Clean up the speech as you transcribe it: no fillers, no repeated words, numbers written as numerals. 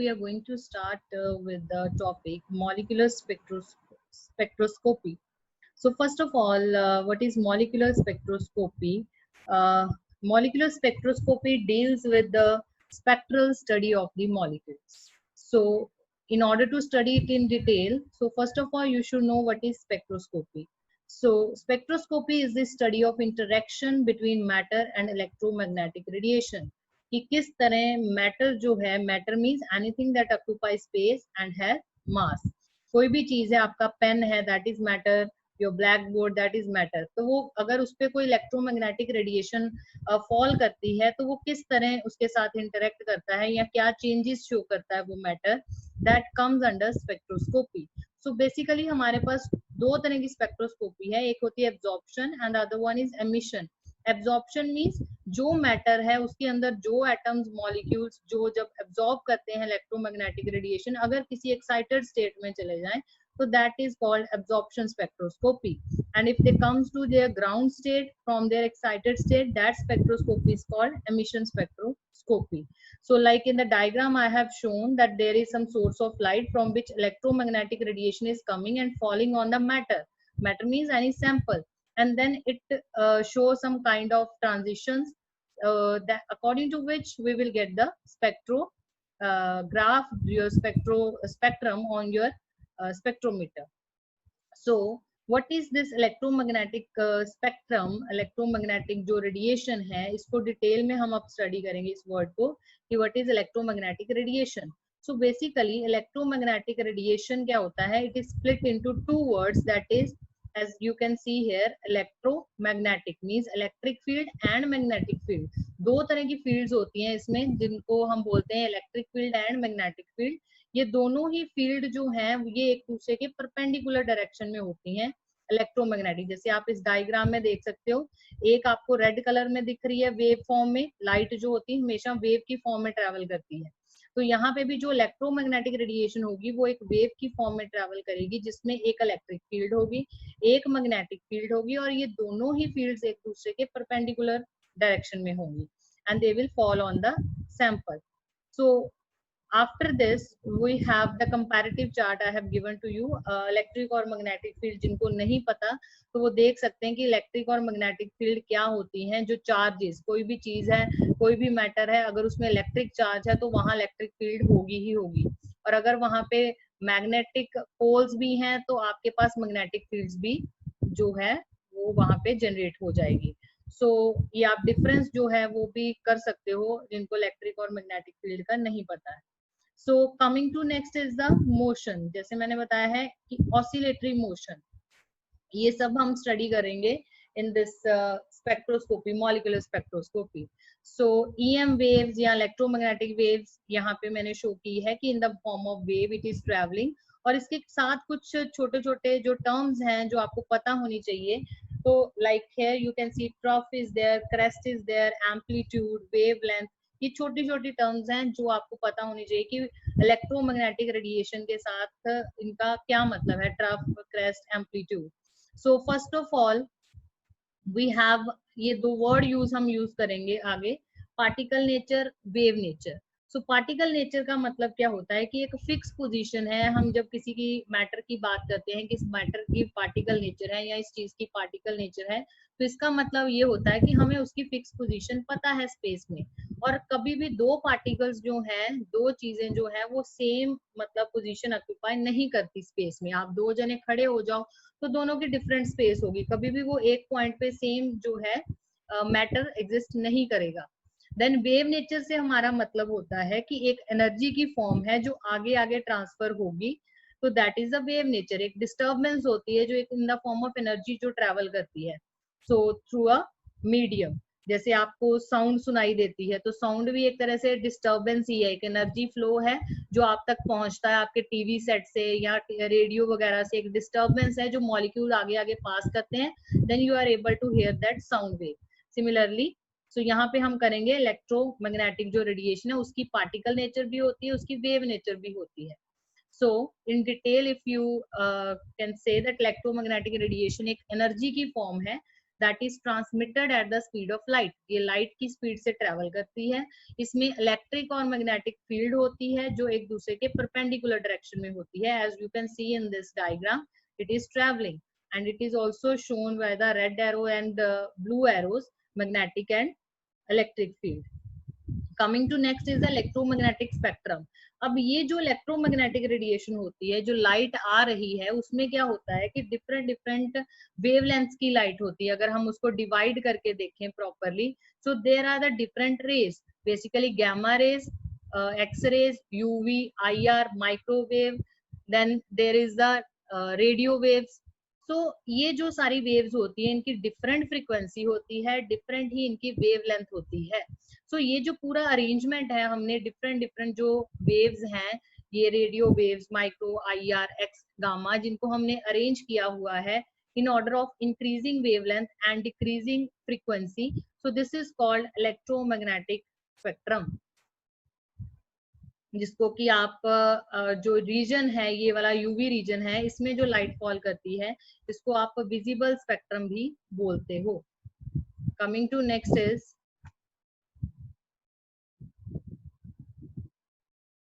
we are going to start with the topic molecular spectroscopy. So first of all, what is molecular spectroscopy? Uh, Molecular spectroscopy deals with the spectral study of the molecules. So in order to study it in detail, so first of all, you should know what is spectroscopy. So spectroscopy is the study of interaction between matter and electromagnetic radiation. कि किस तरह matter जो है, matter means anything that occupy space and है मास. कोई भी चीज है, आपका पेन है, that is matter, your black board, that is matter. तो वो अगर उस पर कोई इलेक्ट्रोमैग्नेटिक रेडिएशन फॉल करती है तो वो किस तरह उसके साथ इंटरेक्ट करता है या क्या चेंजेस शो करता है वो matter, that comes under spectroscopy. So basically हमारे पास दो तरह की स्पेक्ट्रोस्कोपी है, एक होती है absorption and other one is emission. Absorption means जो मैटर है उसके अंदर जो एटम्स मॉलिक्यूल्स जो जब एब्जॉर्ब करते हैं इलेक्ट्रोमैग्नेटिक रेडिएशन, अगर किसी एक्साइटेड स्टेट में चले जाएं तो that is called absorption spectroscopy. And if they comes to their ground state from their excited state, that spectroscopy is called emission spectroscopy. So like in the diagram I have shown that there is some source of light from which electromagnetic radiation is coming and falling on the matter. Matter means any sample, and then it shows some kind of transitions that according to which we will get the graph, your spectrum on your spectrometer. So what is this electromagnetic spectrum? Electromagnetic जो radiation है, इसको detail में हम अब study करेंगे इस word को कि what is electromagnetic radiation. So basically electromagnetic radiation क्या होता है? It is split into two words, that is, as you can see here, electromagnetic means electric field and magnetic field. दो तरह की fields होती हैं इसमें, जिनको हम बोलते हैं electric field and magnetic field. ये दोनों ही फील्ड जो हैं ये एक दूसरे के परपेंडिकुलर डायरेक्शन में होती हैं इलेक्ट्रोमैग्नेटिक. जैसे आप इस डायग्राम में देख सकते हो, एक आपको रेड कलर में दिख रही है वेव फॉर्म में. लाइट जो होती है हमेशा वेव की फॉर्म में ट्रेवल करती है, तो यहाँ पे भी जो इलेक्ट्रोमैग्नेटिक रेडिएशन होगी वो एक वेव की फॉर्म में ट्रेवल करेगी, जिसमें एक इलेक्ट्रिक फील्ड होगी, एक मैग्नेटिक फील्ड होगी, और ये दोनों ही फील्ड्स एक दूसरे के परपेंडिकुलर डायरेक्शन में होंगी and they will fall on the sample. So after this we have the comparative chart I have given to you. Electric और मैग्नेटिक फील्ड जिनको नहीं पता तो वो देख सकते हैं कि इलेक्ट्रिक और मैग्नेटिक फील्ड क्या होती हैं. जो चार्जेस, कोई भी चीज है, कोई भी मैटर है, अगर उसमें इलेक्ट्रिक चार्ज है तो वहां इलेक्ट्रिक फील्ड होगी ही होगी, और अगर वहां पे मैग्नेटिक पोल्स भी हैं तो आपके पास मैग्नेटिक फील्ड्स भी जो है वो वहां पे जनरेट हो जाएगी. सो ये आप डिफरेंस जो है वो भी कर सकते हो जिनको इलेक्ट्रिक और मैग्नेटिक फील्ड का नहीं पता है. So coming to next is the motion. जैसे मैंने बताया है कि oscillatory motion, ये सब हम स्टडी करेंगे in this spectroscopy, molecular spectroscopy. So EM waves या electromagnetic waves यहाँ पे मैंने शो की है कि in the form of wave it is traveling, और इसके साथ कुछ छोटे छोटे जो टर्म्स हैं जो आपको पता होनी चाहिए. तो like here you can see trough is there, crest is there, amplitude, wavelength, ये छोटी छोटी टर्म्स हैं जो आपको पता होनी चाहिए कि इलेक्ट्रोमैग्नेटिक रेडिएशन के साथ इनका क्या मतलब है, trough, crest, amplitude. So first of all we have ये दो वर्ड हम यूज करेंगे आगे, particle nature, wave nature. So particle nature का मतलब क्या होता है कि एक फिक्स पोजीशन है. हम जब किसी की मैटर की बात करते हैं कि इस मैटर की पार्टिकल नेचर है या इस चीज की पार्टिकल नेचर है, तो इसका मतलब ये होता है कि हमें उसकी फिक्स पोजीशन पता है स्पेस में. और कभी भी दो पार्टिकल्स जो हैं, दो चीजें जो है वो सेम मतलब पोजीशन ऑक्यूपाई नहीं करती स्पेस में. आप दो जने खड़े हो जाओ तो दोनों की डिफरेंट स्पेस होगी, कभी भी वो एक पॉइंट पे सेम जो है मैटर एग्जिस्ट नहीं करेगा. देन वेव नेचर से हमारा मतलब होता है कि एक एनर्जी की फॉर्म है जो आगे आगे ट्रांसफर होगी, तो that is the wave nature. एक डिस्टर्बेंस होती है जो एक in the form of energy जो ट्रेवल करती है. सो थ्रू अ मीडियम, जैसे आपको साउंड सुनाई देती है तो साउंड भी एक तरह से डिस्टर्बेंस ही है, एक एनर्जी फ्लो है जो आप तक पहुंचता है आपके टीवी सेट से या रेडियो वगैरह से. एक डिस्टर्बेंस है जो मॉलिक्यूल आगे आगे पास करते हैं, then you are able to hear that sound wave. Similarly so यहाँ पे हम करेंगे इलेक्ट्रोमैग्नेटिक जो रेडिएशन है उसकी पार्टिकल नेचर भी होती है, उसकी वेव नेचर भी होती है. So in detail if you can say that electromagnetic radiation एक एनर्जी की फॉर्म है that is transmitted at the speed of light. ये लाइट की स्पीड से ट्रेवल करती है। इसमें इलेक्ट्रिक और मैग्नेटिक फील्ड होती है जो एक दूसरे के परपेंडिकुलर डायरेक्शन में होती है। As you can see in this diagram, it is travelling and it is also shown by the red arrow and the blue arrows, magnetic and electric field. Coming to next is the electromagnetic spectrum. अब ये जो electromagnetic radiation होती है, जो light आ रही है, उसमें क्या होता है कि डिफरेंट डिफरेंट वेवलेंथ्स की लाइट होती है। अगर हम उसको डिवाइड करके देखें properly, so there are the different rays, basically gamma rays, X rays, UV, IR, microwave, then there is the radio waves. तो ये जो सारी वेव्स होती है, इनकी डिफरेंट फ्रीक्वेंसी होती है, डिफरेंट ही इनकी वेवलेंथ होती है। सो ये जो पूरा अरेंजमेंट है, हमने डिफरेंट डिफरेंट जो वेव्स हैं, ये radio waves, micro, IR, x, gamma, जिनको हमने अरेंज किया हुआ है in order of increasing wavelength and decreasing frequency, so this is called electromagnetic spectrum, जिसको कि आप जो रीजन है, ये वाला यूवी रीजन है, इसमें जो लाइट फॉल करती है, इसको आप विजिबल स्पेक्ट्रम भी बोलते हो। Coming to next is